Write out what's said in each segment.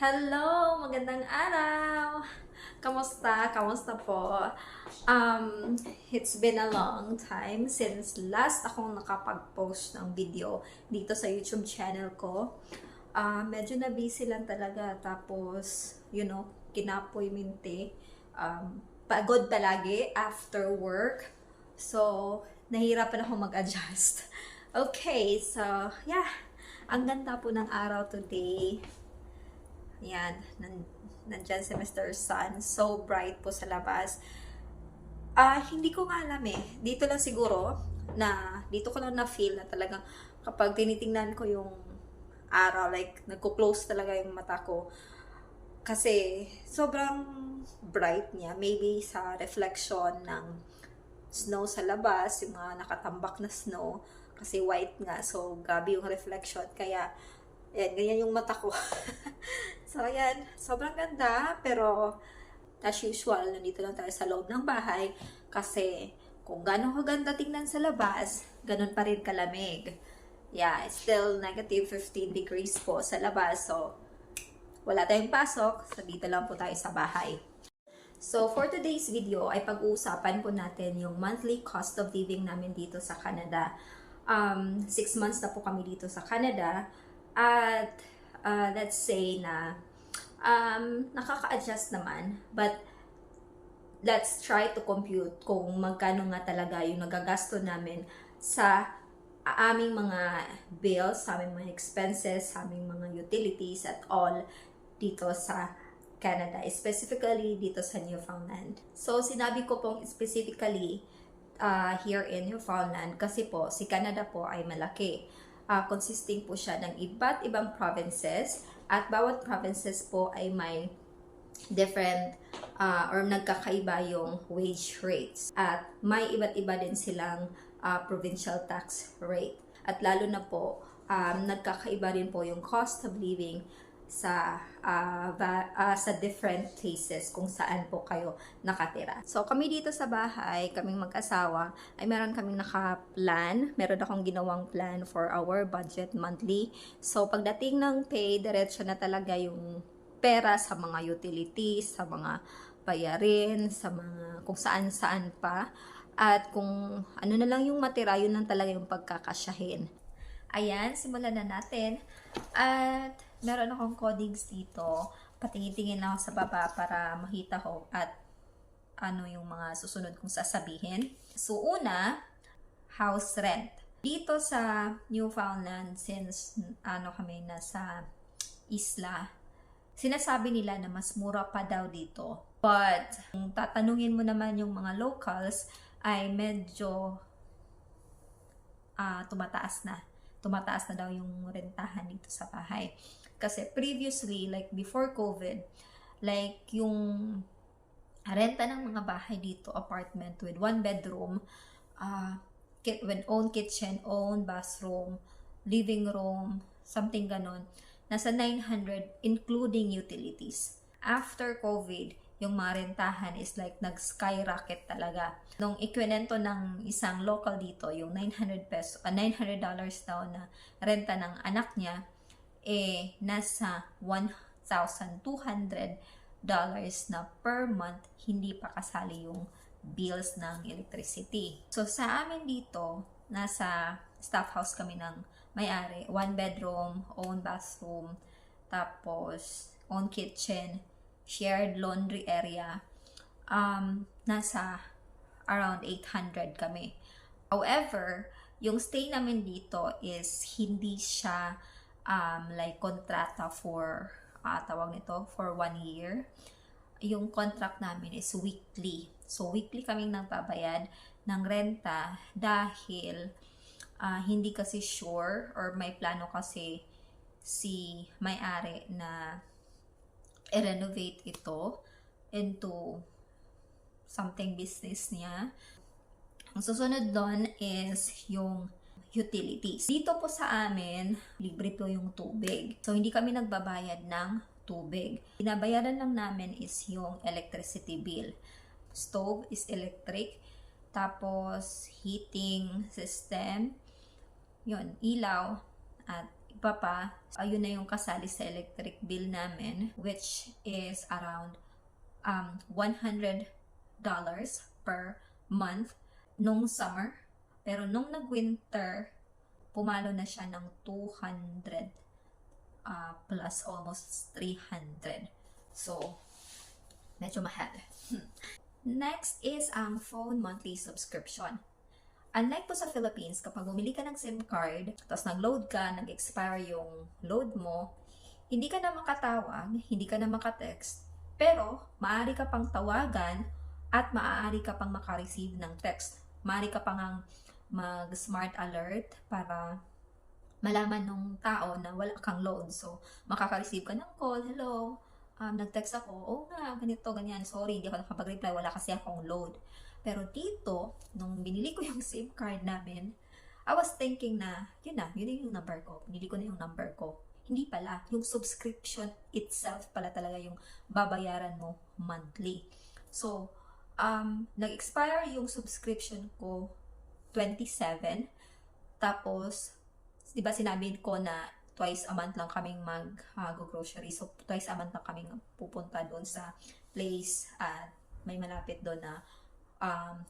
Hello! Magandang araw! Kamusta? Kamusta po? It's been a long time since last akong nakapag-post ng video dito sa YouTube channel ko. Medyo na busy lang talaga. Tapos, kinapoy minti. Pagod palagi after work. So, nahirapan ako mag-adjust. Okay, so, yeah. Ang ganda po ng araw today. Yan, nandyan si Mr. Sun. So bright po sa labas. Hindi ko nga alam eh. Dito lang siguro, dito ko lang na-feel na talagang kapag tinitingnan ko yung araw, like, nagko-close talaga yung mata ko. Kasi, sobrang bright niya. Maybe sa reflection ng snow sa labas, yung mga nakatambak na snow. Kasi white nga, so grabe yung reflection. Kaya, ganyan yung mata ko. So, ayan, sobrang ganda, pero as usual, nandito lang tayo sa loob ng bahay kasi kung gano'ng kaganda tingnan sa labas, ganun pa rin kalamig. Yeah, it's still negative 15 degrees po sa labas, so wala tayong pasok, so dito lang po tayo sa bahay. So, for today's video ay pag-uusapan po natin yung monthly cost of living namin dito sa Canada. 6 months na po kami dito sa Canada. At let's say na nakaka-adjust naman, but let's try to compute kung magkano nga talaga yung nagagasto namin sa aming mga bills, sa aming mga expenses, sa aming mga utilities at all dito sa Canada, specifically dito sa Newfoundland. So, sinabi ko pong specifically here in Newfoundland kasi po si Canada po ay malaki. Consisting po siya ng iba't ibang provinces at bawat provinces po ay may different or nagkakaiba yung wage rates at may iba't iba din silang provincial tax rate at lalo na po nagkakaiba din po yung cost of living sa different places kung saan po kayo nakatira. So, kami dito sa bahay, kaming mag-asawa, ay meron kaming naka-plan. Meron akong ginawang plan for our budget monthly. So, pagdating ng pay, diretso na talaga yung pera sa mga utilities, sa mga bayarin, sa mga kung saan-saan pa. At kung ano na lang yung matira, yun lang talaga yung pagkakasyahin. Ayan, simulan na natin. At meron akong codings dito. Patingin-tingin lang ako sa baba para makita ko at ano yung mga susunod kong sasabihin. So, una, house rent. Dito sa Newfoundland, since kami nasa isla, sinasabi nila na mas mura pa daw dito. But, kung tatanungin mo naman yung mga locals, ay medyo tumataas na. Tumataas na daw yung rentahan dito sa bahay. Kasi previously, like before COVID, like yung renta ng mga bahay dito, apartment with 1 bedroom, with own kitchen, own bathroom, living room, something ganon, nasa 900 including utilities. After COVID, yung mga rentahan is like nag-skyrocket talaga. Nung ikwinento ng isang local dito, yung $900 daw na renta ng anak niya, nasa $1,200 na per month, hindi pa kasali yung bills ng electricity. So, sa amin dito, nasa staff house kami ng may-ari, 1 bedroom, own bathroom, tapos own kitchen, shared laundry area, nasa around 800 kami. However, yung stay namin dito is hindi siya like kontrata for for 1 year. Yung contract namin is weekly. So, weekly kaming nagbabayad ng renta dahil hindi kasi sure or may plano kasi si may-ari na i-renovate ito into something business niya. Ang susunod doon is yung utilities. Dito po sa amin, libre po yung tubig. So, hindi kami nagbabayad ng tubig. Binabayaran lang namin is yung electricity bill. Stove is electric. Tapos, heating system. Yun, ilaw. At iba pa, ayun na yung kasali sa electric bill namin, which is around $100 per month nung summer. Pero nung nag-winter, pumalo na siya ng 200 plus almost 300. So, medyo mahal. Next is ang phone monthly subscription. Unlike po sa Philippines, kapag bumili ka ng SIM card, tapos nag-load ka, nag-expire yung load mo, hindi ka na makatawag, hindi ka na makatext, pero maaari ka pang tawagan at maaari ka pang makareceive ng text. Maaari ka pang mag-smart alert para malaman ng tao na wala kang load. So, makaka-receive ka ng call, hello, nag-text ako, oh nga, ganito, ganyan, sorry, hindi ako nakapag-reply, wala kasi akong load. Pero dito, nung binili ko yung SIM card namin, I was thinking na, yun yung number ko. Binili ko na yung number ko. Hindi pala, yung subscription itself pala talaga yung babayaran mo monthly. So, nag-expire yung subscription ko 27. Tapos, di ba sinabi ko na twice a month lang kaming mag-grocery. So, twice a month lang kaming pupunta doon sa place at may malapit doon na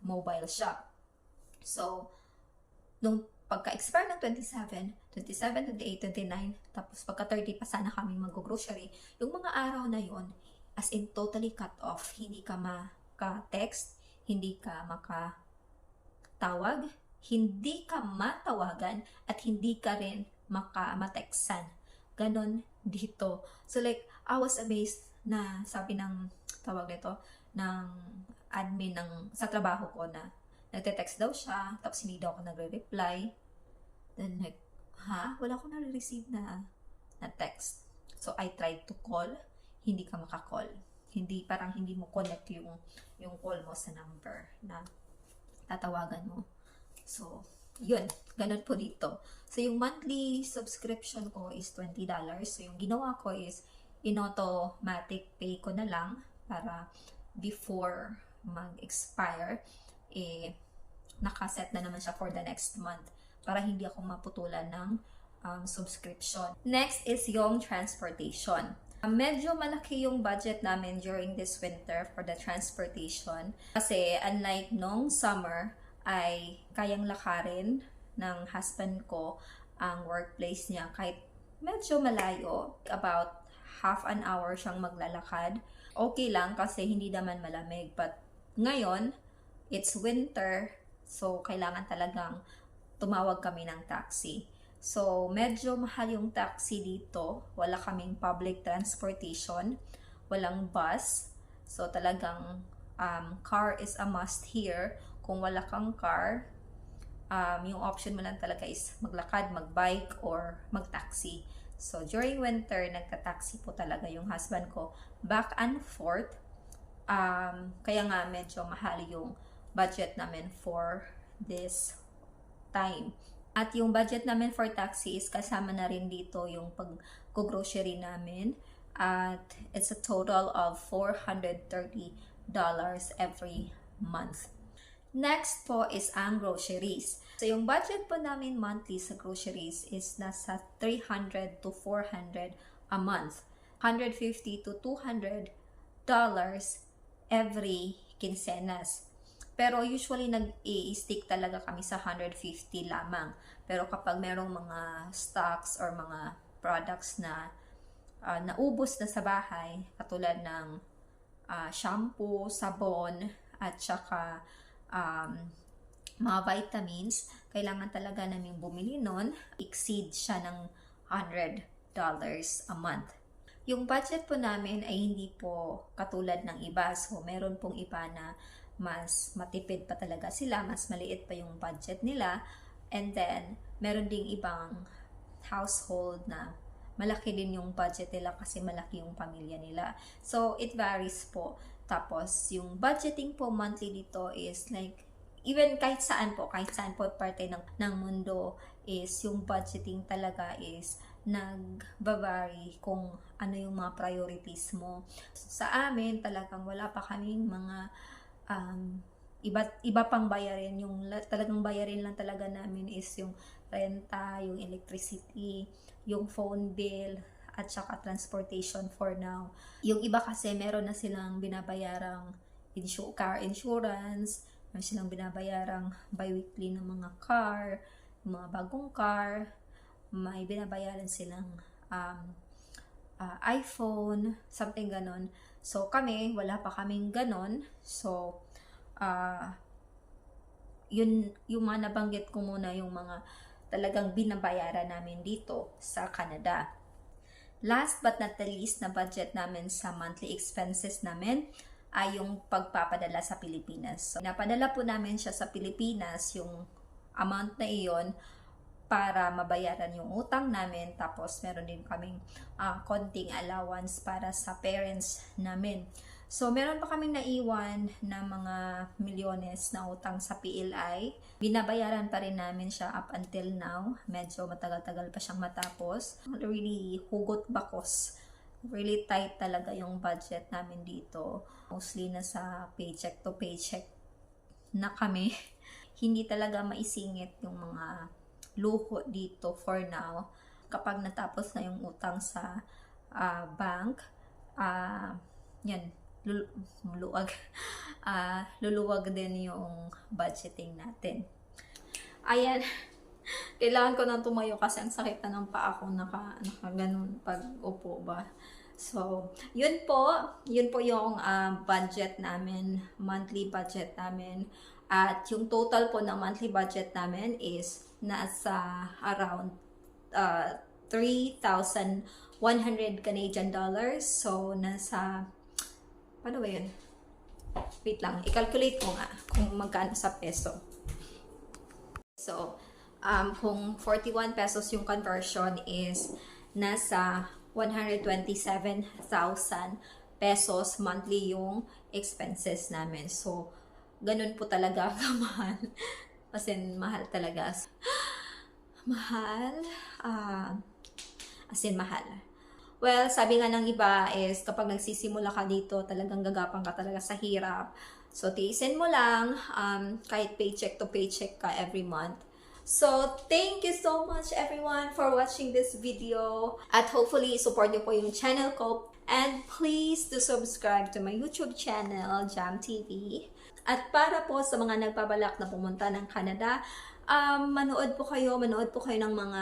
mobile shop. So, nung pagka-expire ng 27, 28, 29, tapos pagka-30 pa sana kami mag-grocery, yung mga araw na yon as in totally cut off. Hindi ka maka-text, hindi ka maka-tawag, hindi ka matawagan, at hindi ka rin mateksan. Ganon dito. So like, I was amazed na sabi ng tawag nito, ng admin sa trabaho ko na nagte-text daw siya, tapos hindi daw ako nagre-reply. Then like, wala akong nare-receive na text. So I tried to call, hindi ka maka-call. Parang hindi mo connect yung call mo sa number na tatawagan mo. So, yun. Ganun po dito. So, yung monthly subscription ko is $20. So, yung ginawa ko is in-automatic pay ko na lang para before mag-expire, nakaset na naman siya for the next month para hindi ako maputulan ng subscription. Next is yung transportation. Medyo malaki yung budget namin during this winter for the transportation kasi unlike nung summer, ay kayang lakarin ng husband ko ang workplace niya kahit medyo malayo. About half an hour siyang maglalakad. Okay lang kasi hindi naman malamig. But ngayon, it's winter, so kailangan talagang tumawag kami ng taxi. So, medyo mahal yung taxi dito. Wala kaming public transportation. Walang bus. So, talagang car is a must here. Kung wala kang car, yung option mo lang talaga is maglakad, magbike, or magtaxi. So, during winter, nagta-taxi po talaga yung husband ko back and forth. Kaya nga medyo mahal yung budget namin for this time. At yung budget namin for taxi is kasama na rin dito yung pag-grocery namin. At it's a total of $430 every month. Next po is ang groceries. So, yung budget po namin monthly sa groceries is nasa $300 to $400 a month. $150 to $200 every quincenas. Pero usually nag-i-stick talaga kami sa 150 lamang. Pero kapag merong mga stocks or mga products na naubos na sa bahay, katulad ng shampoo, sabon, at saka mga vitamins, kailangan talaga namin bumili nun. Exceed siya ng $100 a month. Yung budget po namin ay hindi po katulad ng iba. So, meron pong iba na mas matipid pa talaga sila, mas maliit pa yung budget nila. And then, meron ding ibang household na malaki din yung budget nila kasi malaki yung pamilya nila. So, it varies po. Tapos, yung budgeting po monthly dito is like, even kahit saan po parte ng mundo is yung budgeting talaga is nag-vary kung ano yung mga priorities mo. Sa amin, talagang wala pa kaming mga iba pang bayarin. Yung talagang bayarin lang talaga namin is yung renta, yung electricity, yung phone bill, at saka transportation for now. Yung iba kasi meron na silang binabayarang car insurance, meron silang binabayarang bi-weekly ng mga car, mga bagong car, may binabayaran silang iPhone, something ganon. So kami, wala pa kaming ganon. So, yun, yung mga nabanggit ko muna yung mga talagang binabayaran namin dito sa Canada. Last but not the least na budget namin sa monthly expenses namin ay yung pagpapadala sa Pilipinas. So, napadala po namin siya sa Pilipinas, yung amount na iyon, para mabayaran yung utang namin. Tapos, meron din kaming konting allowance para sa parents namin. So, meron pa kaming naiwan na mga milyones na utang sa PLI. Binabayaran pa rin namin siya up until now. Medyo matagal-tagal pa siyang matapos. Really hugot bakos. Really tight talaga yung budget namin dito. Mostly na sa paycheck to paycheck na kami. Hindi talaga maisingit yung mga luho dito for now. Kapag natapos na yung utang sa bank, yan, luluwag din yung budgeting natin. Ayan, kailangan ko nang tumayo kasi ang sakit na ng paa ko, naka ganun pag upo ba. So, yun po yung budget namin, monthly budget namin. At yung total po ng monthly budget namin is nasa around 3,100 Canadian dollars. So, nasa paano ba yun? Wait lang, i-calculate ko nga kung magkano sa peso. So, kung 41 pesos yung conversion is nasa 127,000 pesos monthly yung expenses namin. So, ganun po talaga kamahal. Kasi mahal talaga. Mahal. As in mahal. Well, sabi nga ng iba is kapag nagsisimula ka dito, talagang gagapang ka talaga sa hirap. So, tiisin mo lang kahit paycheck to paycheck ka every month. So, thank you so much everyone for watching this video. At hopefully, support niyo po yung channel ko. And please do subscribe to my YouTube channel, Jam TV. At para po sa mga nagpabalak na pumunta ng Canada, manood po kayo ng mga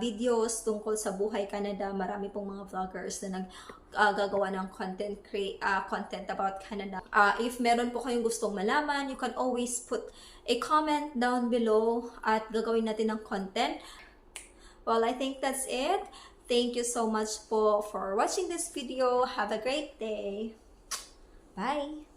videos tungkol sa buhay Canada. Marami pong mga vloggers na naggagawa ng content about Canada. If meron po kayong gustong malaman, you can always put a comment down below at gagawin natin ng content. Well, I think that's it. Thank you so much po for watching this video. Have a great day. Bye!